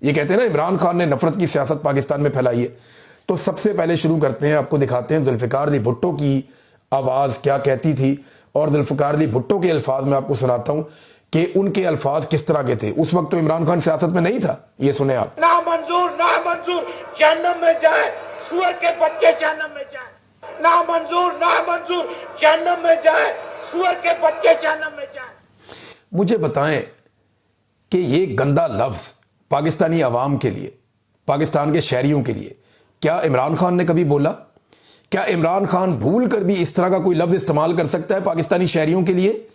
ये कहते हैं ना इमरान खान ने नफरत की सियासत पाकिस्तान में फैलाई है। तो सबसे पहले शुरू करते हैं, आपको दिखाते हैं जुल्फ़िकार अली भुट्टो की आवाज़ क्या कहती थी, और जुल्फ़िकार अली भुट्टो के अल्फाज में आपको सुनाता हूँ कि उनके अल्फाज किस तरह के थे। उस वक्त तो इमरान खान सियासत में नहीं था। ये सुने आप। ना मंजूर जहन्नम में जाए, सुअर के बच्चे जहन्नम में जाए। ना मंजूर जहन्नम में जाए, सुअर के बच्चे जहन्नम में जाए। मुझे बताएं कि ये गंदा लफ्ज पाकिस्तानी अवाम के लिए, पाकिस्तान के शहरियों के लिए, क्या इमरान खान ने कभी बोला? क्या इमरान खान भूल कर भी इस तरह का कोई लफ्ज इस्तेमाल कर सकता है पाकिस्तानी शहरियों के लिए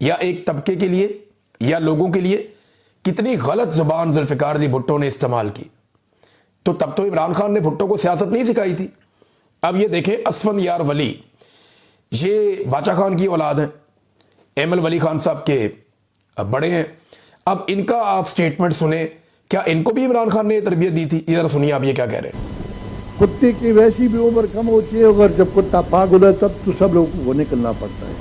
या एक तबके के लिए या लोगों के लिए? कितनी गलत जुबान जुल्फ़िकार अली भुट्टो ने इस्तेमाल की। तो तब तो इमरान खान ने भुट्टो को सियासत नहीं सिखाई थी। अब ये देखें, असफंदयार वली, ये बाचा खान की औलाद हैं, एमएल वली खान साहब के बड़े हैं। अब इनका आप स्टेटमेंट सुने, क्या इनको भी इमरान खान ने तरबियत दी थी? इधर सुनिए आप ये क्या कह रहे हैं। कुत्ते की वैसी भी उम्र कम होती है, अगर जब कुत्ता पागल है तब तो सब लोगों को निकलना पड़ता है।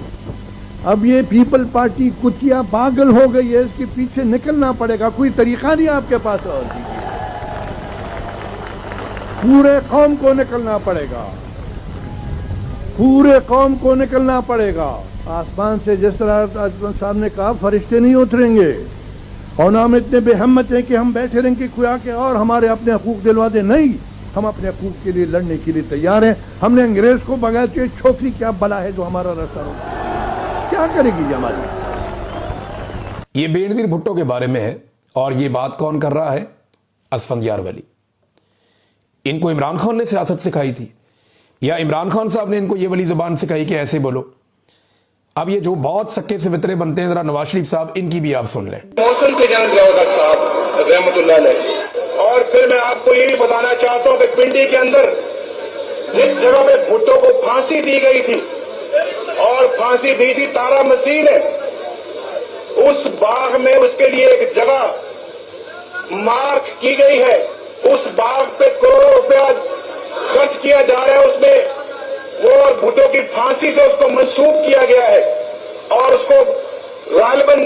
अब ये पीपल पार्टी कुतिया पागल हो गई है, इसके पीछे निकलना पड़ेगा। कोई तरीका नहीं आपके पास और पूरे कौम को निकलना पड़ेगा, पूरे कौम को निकलना पड़ेगा। आसमान से जिस तरह साहब ने कहा फरिश्ते नहीं उतरेंगे, और हम इतने बेहम्मत हैं कि हम बैठे रहेंगे कोई आके और हमारे अपने हकूक दिलवा दे। नहीं, हम अपने हकूक के लिए लड़ने के लिए तैयार हैं। हमने अंग्रेज को बगैर चाहिए, छोकरी क्या बला है जो हमारा रास्ता रोका, क्या करेगी ये हमारी। ये बेनज़ीर भुट्टो के बारे में है, और ये बात कौन कर रहा है? असफंदयार वली। इनको इमरान खान ने सियासत सिखाई थी या इमरान खान साहब ने इनको ये वाली जुबान सिखाई कि ऐसे बोलो? अब ये जो बहुत सक्के से वितरे बनते हैं, जरा नवाज शरीफ साहब इनकी भी आप सुन लें। मौसम के जंग साहब रहमतुल्लाह अलैह। और फिर मैं आपको ये भी बताना चाहता हूँ कि पिंडी के अंदर जिस जगह पे भुट्टो को फांसी दी गई थी, और फांसी दी थी तारा मसीह ने, उस बाग में उसके लिए एक जगह मार्क की गई है। उस बाग पे करोड़ों रुपया खर्च किया जा रहा है, उसमें वो भुट्टो की फांसी से उसको मंसूब किया गया है, और उसको गालिबन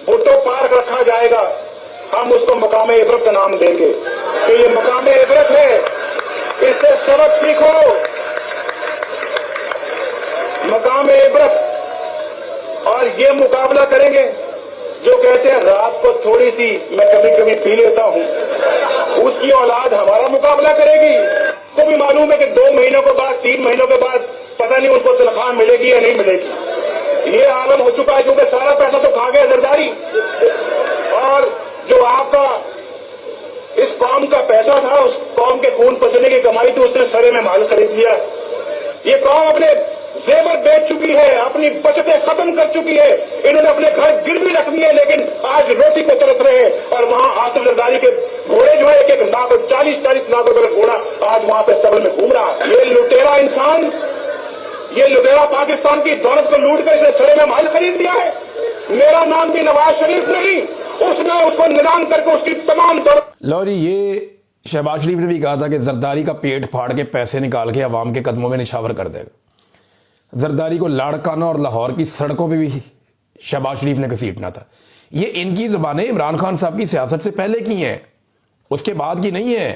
भुट्टो पार्क रखा जाएगा। हम उसको मकाम इबरत का नाम देंगे कि ये मकाम इबरत है, इससे सबक सीखो, मकाम इबरत। और ये मुकाबला करेंगे जो कहते हैं रात को थोड़ी सी मैं कभी कभी पी लेता हूं, उसकी औलाद हमारा मुकाबला करेगी। तो भी मालूम है कि 2 महीनों के बाद, 3 महीनों के बाद पता नहीं उनको तनख्वाह मिलेगी या नहीं मिलेगी। ये आलम हो चुका है, क्योंकि सारा पैसा तो खा गया जरदारी, और जो आपका इस कौम का पैसा था, उस कौम के खून पसीने की कमाई थी, उसने सरे में माल खरीद लिया। ये कौम अपने जेवर बेच चुकी है, अपनी बचतें खत्म कर चुकी है, इन्होंने अपने घर गिरवी रख दिए, लेकिन आज रोटी को तरस रहे हैं। और वहां आसिफ जरदारी के घोड़े जो है, एक लाख 40-40 लाख रुपए का घोड़ा आज वहां पे सबल में घूम रहा है। ये लुटेरा इंसान, ये लुटेरा पाकिस्तान की दौलत को लूट कर इसने सरे में माल खरीद लिया है। मेरा नाम भी नवाज शरीफ नहीं, उसने उसको नीलाम करके उसकी तमाम दौलत। लो जी, ये शहबाज शरीफ ने भी कहा था कि जरदारी का पेट फाड़ के पैसे निकाल के अवाम के कदमों में निछावर कर देगा। जरदारी को लाड़काना और लाहौर की सड़कों पे भी शहबाज शरीफ ने घसीटना था। ये इनकी ज़ुबानें इमरान खान साहब की सियासत से पहले की हैं, उसके बाद की नहीं है।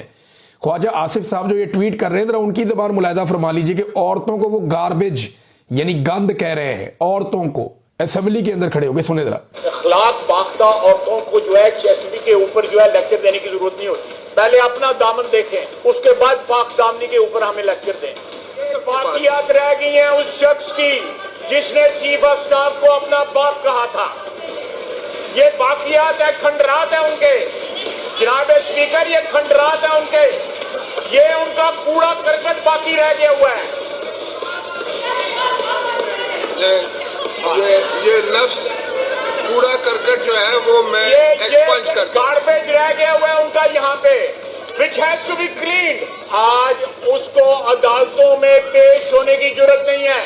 ख्वाजा आसिफ साहब जो ये ट्वीट कर रहे हैं, जरा उनकी ज़ुबान मुलाहिदा फरमा लीजिए कि औरतों को वो गार्बेज यानी गंद कह रहे हैं, औरतों को असेंबली के अंदर खड़े होकर। सुने जरा। अखलाक बाख्ता औरतों को जो है चेस्टडी के ऊपर जो है लेक्चर देने की जरूरत नहीं होती। पहले अपना दामन देखें, उसके बाद पाक दामनी के ऊपर हमें लेक्चर दें। बाकियात रह गई हैं उस शख्स की जिसने चीफ ऑफ स्टाफ को अपना बाप कहा था। ये बाकियात है, खंडरात है उनके। जनाब स्पीकर, ये खंडरात है उनके, ये उनका कूड़ा करकट बाकी रह गया हुआ है। ये लफ्ज कूड़ा करकट जो है वो मैं एक्सपंज करता हूं। गार्बेज रह गया हुआ है उनका यहाँ पे, which has to be cleaned। आज उसको अदालतों में पेश होने की जरूरत नहीं है।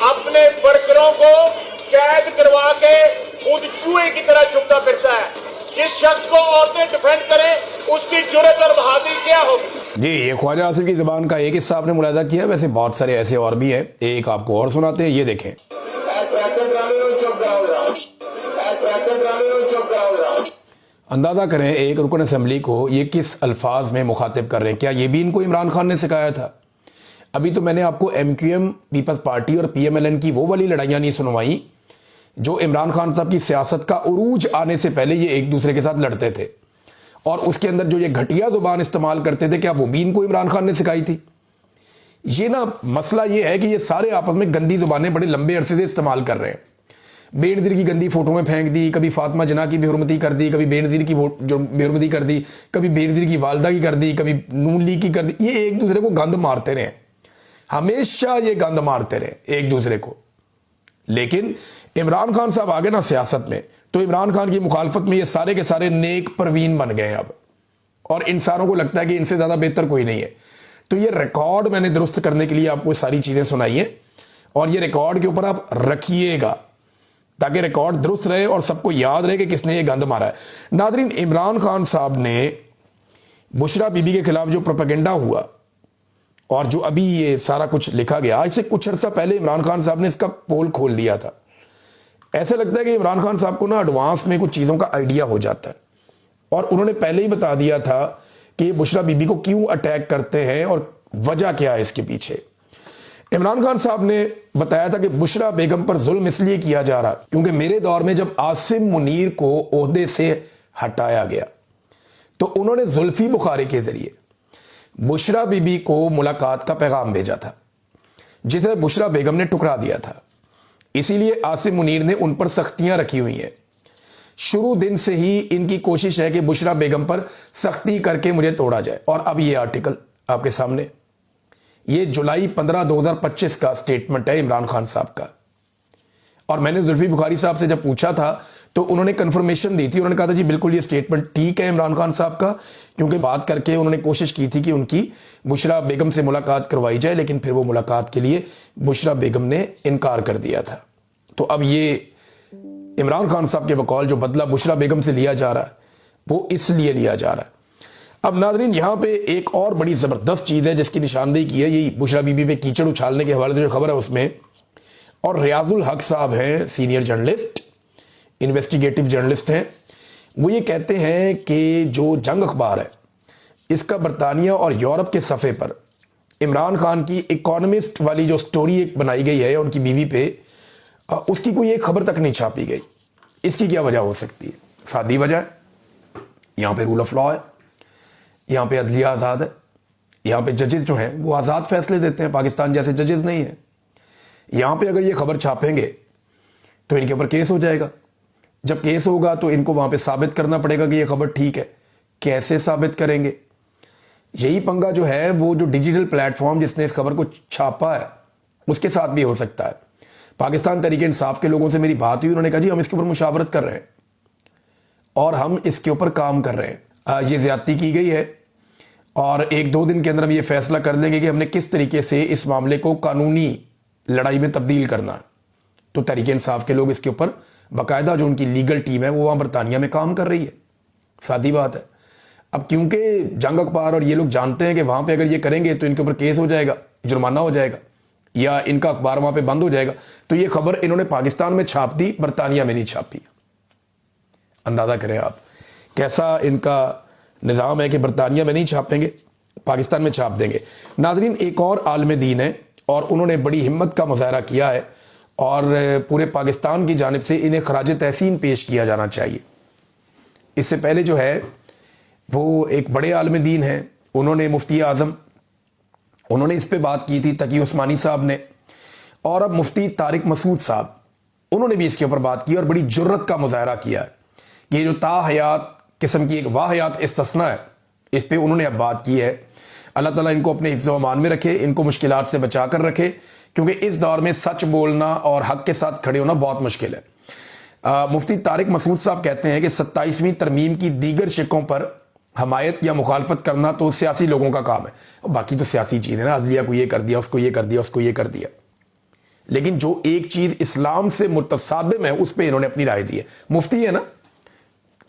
अपने वर्करों को कैद करवा के खुद चूहे की तरह छुपता फिरता है। जिस शख्स को औरतें डिफेंड करें उसकी जुर्रत और बहादुरी क्या होगी। जी, ये ख्वाजा आसिफ की ज़बान का एक हिस्सा आपने मुलाहिदा किया, वैसे बहुत सारे ऐसे और भी हैं, एक आपको और सुनाते हैं, ये देखें। अंदाज़ा करें एक रुकन असम्बली को ये किस अल्फाज में मुखातिब कर रहे हैं। क्या ये भी इनको इमरान खान ने सिखाया था? अभी तो मैंने आपको MQM पीपल्स पार्टी और PMLN की वो वाली लड़ाइयाँ नहीं सुनवाई जो इमरान खान साहब की सियासत का उरूज आने से पहले ये एक दूसरे के साथ लड़ते थे, और उसके अंदर जो ये घटिया ज़ुबान इस्तेमाल करते थे, क्या वो भी इनको इमरान खान ने सिखाई थी? ये ना मसला ये है कि ये सारे आपस में गंदी ज़ुबानें बड़े लंबे अरसे से इस्तेमाल कर रहे हैं। बेनज़ीर की गंदी फ़ोटो में फेंक दी, कभी फातिमा जना की बेहुरमती कर दी, कभी बेनज़ीर की जो बेहुरमती कर दी, कभी बेनज़ीर की वालदा की कर दी, कभी नून लीग की कर दी। ये एक दूसरे को गंद मारते रहे, हमेशा ये गंद मारते रहे एक दूसरे को। लेकिन इमरान खान साहब आगे ना सियासत में, तो इमरान खान की मुखालफत में ये सारे के सारे नेक परवीन बन गए हैं अब, और इंसानों को लगता है कि इनसे ज़्यादा बेहतर कोई नहीं है। तो ये रिकॉर्ड मैंने दुरुस्त करने के लिए आपको सारी चीज़ें सुनाई हैं, और ये रिकॉर्ड के ऊपर आप रखिएगा ताकि रिकॉर्ड दुरुस्त रहे और सबको याद रहे कि किसने ये गंद मारा है। नादरीन, इमरान खान साहब ने बुशरा बीबी के खिलाफ जो प्रोपेगेंडा हुआ और जो अभी ये सारा कुछ लिखा गया, आज से कुछ अर्सा पहले इमरान खान साहब ने इसका पोल खोल दिया था। ऐसा लगता है कि इमरान खान साहब को ना एडवांस में कुछ चीज़ों का आइडिया हो जाता है, और उन्होंने पहले ही बता दिया था कि ये बुशरा बीबी को क्यों अटैक करते हैं और वजह क्या है इसके पीछे। इमरान खान साहब ने बताया था कि बुशरा बेगम पर जुल्म इसलिए किया जा रहा क्योंकि मेरे दौर में जब आसिम मुनीर को ओहदे से हटाया गया तो उन्होंने जुल्फी बुखारी के जरिए बुशरा बीबी को मुलाकात का पैगाम भेजा था, जिसे बुशरा बेगम ने ठुकरा दिया था। इसीलिए आसिम मुनीर ने उन पर सख्तियां रखी हुई हैं। शुरू दिन से ही इनकी कोशिश है कि बुशरा बेगम पर सख्ती करके मुझे तोड़ा जाए। और अब ये आर्टिकल आपके सामने, ये जुलाई 15, 2025 का स्टेटमेंट है इमरान खान साहब का। और मैंने जुल्फी बुखारी साहब से जब पूछा था तो उन्होंने कंफर्मेशन दी थी, उन्होंने कहा था जी बिल्कुल ये स्टेटमेंट ठीक है इमरान खान साहब का, क्योंकि बात करके उन्होंने कोशिश की थी कि उनकी बुशरा बेगम से मुलाकात करवाई जाए, लेकिन फिर वो मुलाकात के लिए बुशरा बेगम ने इनकार कर दिया था। तो अब ये इमरान खान साहब के बकौल जो बदला बुशरा बेगम से लिया जा रहा है वो इसलिए लिया जा रहा है। अब नाजरीन, यहाँ पे एक और बड़ी ज़बरदस्त चीज़ है जिसकी निशानदेही की है, यही बुशरा बीबी पे कीचड़ उछालने के हवाले से जो खबर है उसमें। और रियाजुल हक साहब हैं, सीनियर जर्नलिस्ट, इन्वेस्टिगेटिव जर्नलिस्ट हैं, वो ये कहते हैं कि जो जंग अखबार है इसका बरतानिया और यूरोप के सफ़े पर इमरान खान की इकोनॉमिस्ट वाली जो स्टोरी एक बनाई गई है उनकी बीवी पे, उसकी कोई एक खबर तक नहीं छापी गई। इसकी क्या वजह हो सकती है? सादी वजह है, यहाँ पे रूल ऑफ लॉ है, यहाँ पे अदलिया आज़ाद है, यहाँ पे जजेस जो हैं वो आज़ाद फैसले देते हैं, पाकिस्तान जैसे जजेस नहीं है। यहाँ पे अगर ये खबर छापेंगे तो इनके ऊपर केस हो जाएगा। जब केस होगा तो इनको वहाँ पे साबित करना पड़ेगा कि ये खबर ठीक है। कैसे साबित करेंगे? यही पंगा जो है वो जो डिजिटल प्लेटफॉर्म जिसने इस खबर को छापा है उसके साथ भी हो सकता है। पाकिस्तान तहरीक इंसाफ के लोगों से मेरी बात हुई, उन्होंने कहा जी हम इसके ऊपर मुशावरत कर रहे हैं और हम इसके ऊपर काम कर रहे हैं। ये ज़्यादती की गई है और 1-2 दिन के अंदर हम ये फैसला कर लेंगे कि हमने किस तरीके से इस मामले को कानूनी लड़ाई में तब्दील करना है। तो तहरीक इंसाफ के लोग इसके ऊपर बाकायदा जो उनकी लीगल टीम है वो वहाँ बरतानिया में काम कर रही है। सादी बात है। अब क्योंकि जंग अखबार और ये लोग जानते हैं कि वहाँ पे अगर ये करेंगे तो इनके ऊपर केस हो जाएगा, जुर्माना हो जाएगा या इनका अखबार वहाँ पे बंद हो जाएगा, तो ये खबर इन्होंने पाकिस्तान में छाप दी, बरतानिया में नहीं छापी। अंदाज़ा करें आप कैसा इनका निज़ाम है कि बरतानिया में नहीं छापेंगे, पाकिस्तान में छाप देंगे। नाजरीन, एक और आलम दीन है और उन्होंने बड़ी हिम्मत का मुजाहरा किया है और पूरे पाकिस्तान की जानिब से इन्हें खराज तहसीन पेश किया जाना चाहिए। इससे पहले जो है वो एक बड़े आलम दीन हैं, उन्होंने मुफ्ती आज़म, उन्होंने इस पे बात की थी, तकी उस्मानी साहब ने, और अब मुफ्ती तारिक मसूद साहब उन्होंने भी इसके ऊपर बात की और बड़ी जुर्रत का मुजाहरा किया है कि ये जो ताहयात किस्म की एक वाहयात इस्तिस्ना है, इस पे उन्होंने अब बात की है। अल्लाह ताला इनको अपने हिफ्ज़ व अमान में रखे, इनको मुश्किलात से बचा कर रखे, क्योंकि इस दौर में सच बोलना और हक़ के साथ खड़े होना बहुत मुश्किल है। मुफ्ती तारिक मसूद साहब कहते हैं कि 27वीं तरमीम की दीगर शिकों पर हमायत या मुखालफत करना तो सियासी लोगों का काम है, और बाकी तो सियासी चीज़ है ना, अदलिया को ये कर दिया, उसको ये कर दिया, उसको ये कर दिया। लेकिन जो एक चीज़ इस्लाम से मुतसादिम है उस पर इन्होंने अपनी राय दी है। मुफ्ती है ना,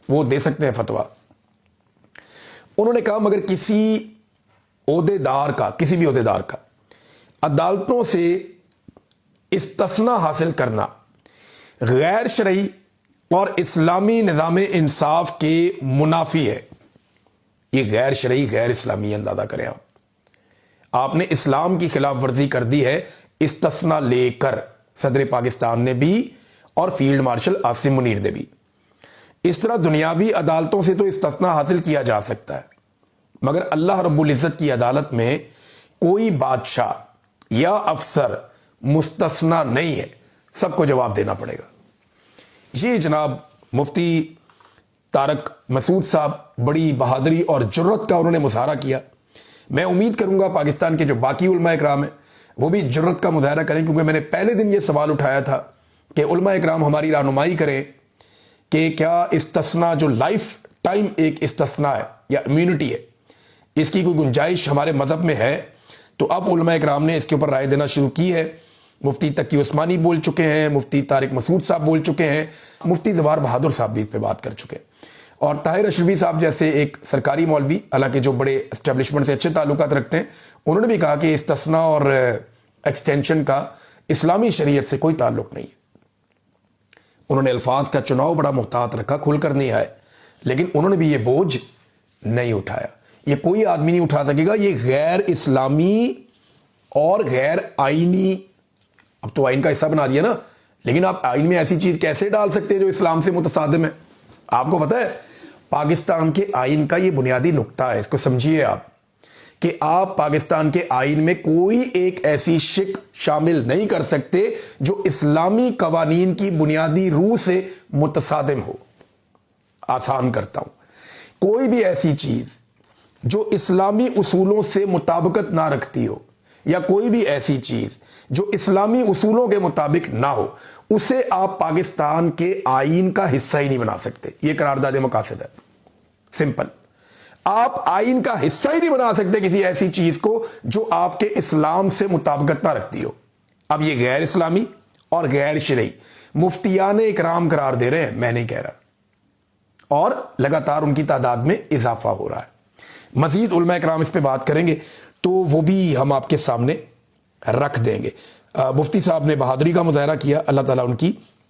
वो दे सकते हैं फतवा। उन्होंने कहा मगर किसी ओहदेदार का, किसी भी ओहदेदार का अदालतों से इस्तिस्ना हासिल करना गैर शरई और इस्लामी निज़ाम इंसाफ के मुनाफी है। ये गैर शरई, गैर इस्लामी अंदाजा करें आप। आपने इस्लाम की खिलाफ वर्जी कर दी है, इस्तिस्ना लेकर सदर पाकिस्तान ने भी और फील्ड मार्शल आसिम मुनीर ने भी। इस तरह दुनियावी अदालतों से तो इस्तिस्ना हासिल किया जा सकता है, मगर अल्लाह रब्बुल इज़्ज़त की अदालत में कोई बादशाह या अफसर मुस्तस्ना नहीं है, सबको जवाब देना पड़ेगा। ये जनाब मुफ्ती तारक मसूद साहब बड़ी बहादुरी और जुर्रत का उन्होंने मुजाहरा किया। मैं उम्मीद करूंगा पाकिस्तान के जो बाकी उलमा इकराम हैं वो भी जुर्रत का मुजाहरा करें, क्योंकि मैंने पहले दिन ये सवाल उठाया था कि उलमा इकराम हमारी रहनुमाई करें कि क्या इस्तिस्ना जो लाइफ टाइम एक इस्तिस्ना है या इम्यूनिटी है, इसकी कोई गुंजाइश हमारे मज़हब में है। तो अब उलमा इकराम ने इसके ऊपर राय देना शुरू की है। मुफ्ती तकी उस्मानी बोल चुके हैं, मुफ्ती तारिक मसूद साहब बोल चुके हैं, मुफ्ती ज़वार बहादुर साहब भी इस पर बात कर चुके हैं, और ताहिर अशरफी साहब जैसे एक सरकारी मौलवी, हालांकि जो बड़े एस्टेब्लिशमेंट से अच्छे ताल्लुकात रखते हैं, उन्होंने भी कहा कि इस्तिस्ना और एक्सटेंशन का इस्लामी शरीयत से कोई ताल्लुक नहीं है। उन्होंने अल्फाज का चुनाव बड़ा मुहतात रखा, खुलकर नहीं आए, लेकिन उन्होंने भी ये बोझ नहीं उठाया। ये कोई आदमी नहीं उठा सकेगा। ये गैर इस्लामी और गैर आईनी, अब तो आइन का हिस्सा बना दिया ना, लेकिन आप आइन में ऐसी चीज कैसे डाल सकते हैं जो इस्लाम से मुतसादिम है? आपको पता है पाकिस्तान के आइन का ये बुनियादी नुक्ता है, इसको समझिए आप, कि आप पाकिस्तान के आइन में कोई एक ऐसी शिक शामिल नहीं कर सकते जो इस्लामी कवानीन की बुनियादी रूह से मुतसादिम हो। आसान करता हूं, कोई भी ऐसी चीज जो इस्लामी उसूलों से मुताबिकत ना रखती हो, या कोई भी ऐसी चीज जो इस्लामी उसूलों के मुताबिक ना हो, उसे आप पाकिस्तान के आइन का हिस्सा ही नहीं बना सकते। यह करारदाद मकासद है, सिंपल। आप आइन का हिस्सा ही नहीं बना सकते किसी ऐसी चीज को जो आपके इस्लाम से मुताबिकत ना रखती हो। अब यह गैर इस्लामी और गैर शरई मुफ्तियान इकराम करार दे रहे हैं, मैं नहीं कह रहा, और लगातार उनकी तादाद में इजाफा हो रहा है। मजीद उलमा इकराम इस पर बात करेंगे तो वो भी हम आपके सामने रख देंगे। मुफ्ती साहब ने बहादुरी का मुजाहरा किया, अल्लाह ताला उनकी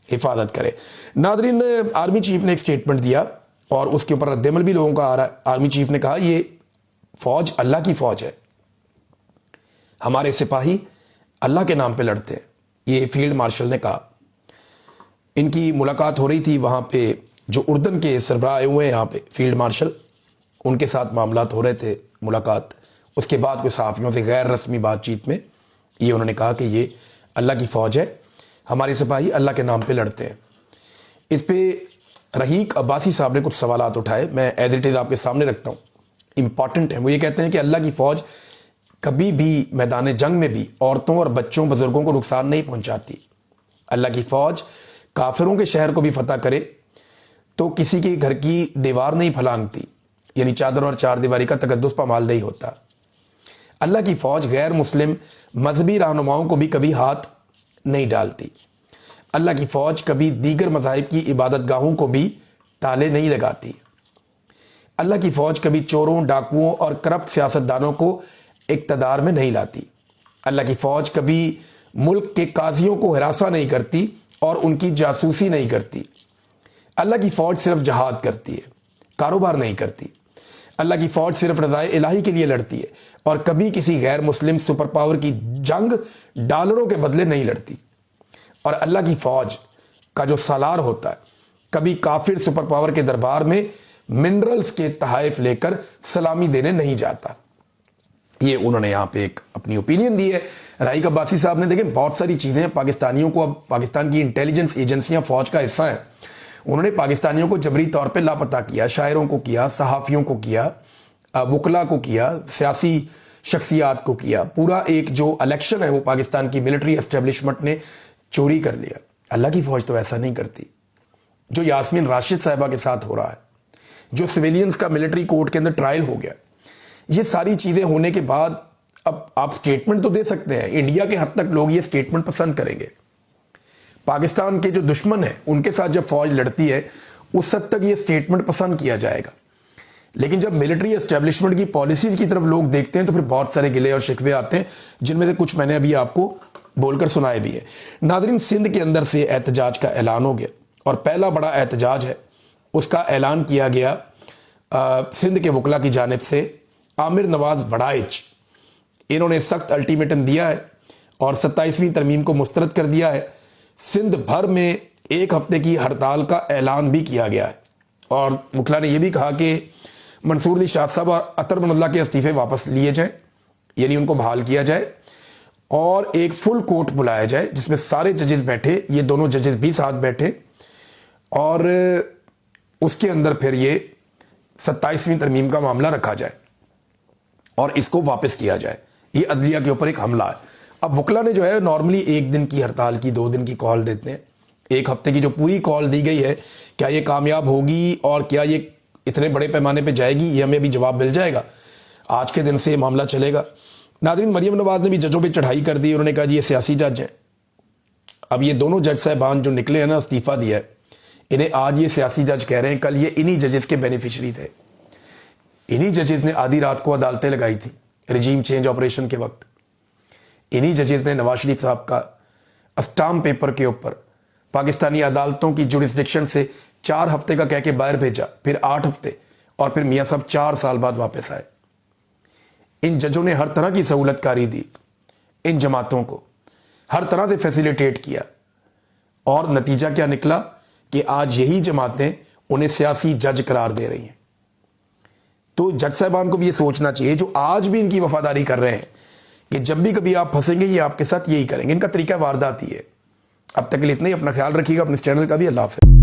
हिफाजत करे। नादरीन, आर्मी चीफ ने एक स्टेटमेंट दिया और उसके ऊपर रद्दमल भी लोगों का आ रहा है। आर्मी चीफ ने कहा ये फौज अल्लाह की फौज है, हमारे सिपाही अल्लाह के नाम पे लड़ते हैं, ये फील्ड मार्शल ने कहा। इनकी मुलाकात हो रही थी वहाँ पे, जो उर्दन के सरबराह आए हुए हैं यहाँ पे फील्ड मार्शल, उनके साथ मामलात हो रहे थे, मुलाकात। उसके बाद कोई सहाफ़ियों से गैर रस्मी बातचीत में ये उन्होंने कहा कि ये अल्लाह की फ़ौज है, हमारे सिपाही अल्लाह के नाम पे लड़ते हैं। इस पर रहीक अब्बासी साहब ने कुछ सवालात उठाए, मैं एज इट इज़ आपके सामने रखता हूँ, इंपॉर्टेंट है। वो ये कहते हैं कि अल्लाह की फ़ौज कभी भी मैदान जंग में भी औरतों और बच्चों बुजुर्गों को नुकसान नहीं पहुँचाती। अल्लाह की फ़ौज काफिरों के शहर को भी फतह करे तो किसी के घर की दीवार नहीं फलांगती, यानी चादर और चार दीवारी का तकद्दुस पामाल नहीं होता। अल्लाह की फ़ौज गैर मुस्लिम मजहबी रहनुमाओं को भी कभी हाथ नहीं डालती। अल्लाह की फ़ौज कभी दीगर मज़ाहिब की इबादत गाहों को भी ताले नहीं लगाती। अल्लाह की फ़ौज कभी चोरों, डाकुओं और करप्ट सियासतदानों को इक़्तिदार में नहीं लाती। अल्लाह की फ़ौज कभी मुल्क के काजियों को हिरासा नहीं करती और उनकी जासूसी नहीं करती। अल्लाह की फ़ौज सिर्फ जहाद करती है, कारोबार नहीं करती। अल्लाह की फ़ौज सिर्फ रज़ाए इलाही के लिए लड़ती है और कभी किसी गैर मुस्लिम सुपर पावर की जंग डॉलरों के बदले नहीं लड़ती। और अल्लाह की फ़ौज का जो सालार होता है कभी काफिर सुपर पावर के दरबार में मिनरल्स के तहाइफ लेकर सलामी देने नहीं जाता। ये उन्होंने यहाँ पे एक अपनी ओपिनियन दी है। रहीक अब्बासी साहब ने, देखें बहुत सारी चीज़ें पाकिस्तानियों को, अब पाकिस्तान की इंटेलिजेंस एजेंसियाँ फ़ौज का हिस्सा हैं, उन्होंने पाकिस्तानियों को जबरी तौर पे लापता किया, शायरों को किया, सहाफ़ियों को किया, वकला को किया, सियासी शख्सियात को किया। पूरा एक जो इलेक्शन है वो पाकिस्तान की मिलिट्री एस्टेब्लिशमेंट ने चोरी कर लिया। अल्लाह की फ़ौज तो ऐसा नहीं करती। जो यास्मीन राशिद साहिबा के साथ हो रहा है, जो सिविलियंस का मिलिट्री कोर्ट के अंदर ट्रायल हो गया, ये सारी चीज़ें होने के बाद अब आप स्टेटमेंट तो दे सकते हैं, इंडिया के हद तक लोग ये स्टेटमेंट पसंद करेंगे। पाकिस्तान के जो दुश्मन हैं उनके साथ जब फौज लड़ती है उस हद तक ये स्टेटमेंट पसंद किया जाएगा, लेकिन जब मिलिट्री एस्टेब्लिशमेंट की पॉलिसीज की तरफ लोग देखते हैं तो फिर बहुत सारे गिले और शिकवे आते हैं, जिनमें से कुछ मैंने अभी आपको बोलकर सुनाए भी है। नादरीन, सिंध के अंदर से एहतजाज का ऐलान हो गया और पहला बड़ा एहतजाज है, उसका ऐलान किया गया सिंध के वकला की जानिब से। आमिर नवाज वड़ाइच, इन्होंने सख्त अल्टीमेटम दिया है और 27वीं तरमीम को मुस्तरद कर दिया है। सिंध भर में 1 हफ्ते की हड़ताल का ऐलान भी किया गया है और वकला ने यह भी कहा कि मंसूर अली शाह साहब और अतर मनल्ला के इस्तीफे वापस लिए जाएं, यानी उनको बहाल किया जाए और एक फुल कोर्ट बुलाया जाए जिसमें सारे जजेस बैठे, ये दोनों जजेस भी साथ बैठे और उसके अंदर फिर ये 27वीं तरमीम का मामला रखा जाए और इसको वापस किया जाए। ये अदलिया के ऊपर एक हमला है। अब वकला ने जो है नॉर्मली 1 दिन की हड़ताल की, 2 दिन की कॉल देते हैं। 1 हफ्ते की जो पूरी कॉल दी गई है, क्या ये कामयाब होगी और क्या ये इतने बड़े पैमाने पे जाएगी, ये हमें अभी जवाब मिल जाएगा। आज के दिन से ये मामला चलेगा। नाज़रीन, मरियम नवाज ने भी जजों पे चढ़ाई कर दी। उन्होंने कहा जी ये सियासी जज हैं। अब ये दोनों जज साहबान जो निकले हैं ना, इस्तीफा दिया है, इन्हें आज ये सियासी जज कह रहे हैं, कल ये इन्हीं जजेस के बेनिफिशरी थे। इन्हीं जजेस ने आधी रात को अदालतें लगाई थी रिजीम चेंज ऑपरेशन के वक्त। इन्हीं जजेस ने नवाज शरीफ साहब का स्टाम्प पेपर के ऊपर पाकिस्तानी अदालतों की जुरिस्डिक्शन से 4 हफ्ते का कह के बाहर भेजा, फिर 8 हफ्ते और फिर मियाँ साहब 4 साल बाद वापस आए। इन जजों ने हर तरह की सहूलतकारी दी, इन जमातों को हर तरह से फैसिलिटेट किया और नतीजा क्या निकला कि आज यही जमातें उन्हें सियासी जज करार दे रही हैं। तो जज साहबान को भी ये सोचना चाहिए, जो आज भी इनकी वफादारी कर रहे हैं, कि जब भी कभी आप फंसेंगे ये आपके साथ यही करेंगे। इनका तरीका वारदात ही है। अब तक के लिए इतना ही। अपना ख्याल रखिएगा, अपने इस चैनल का भी। अल्लाह हाफ़िज़।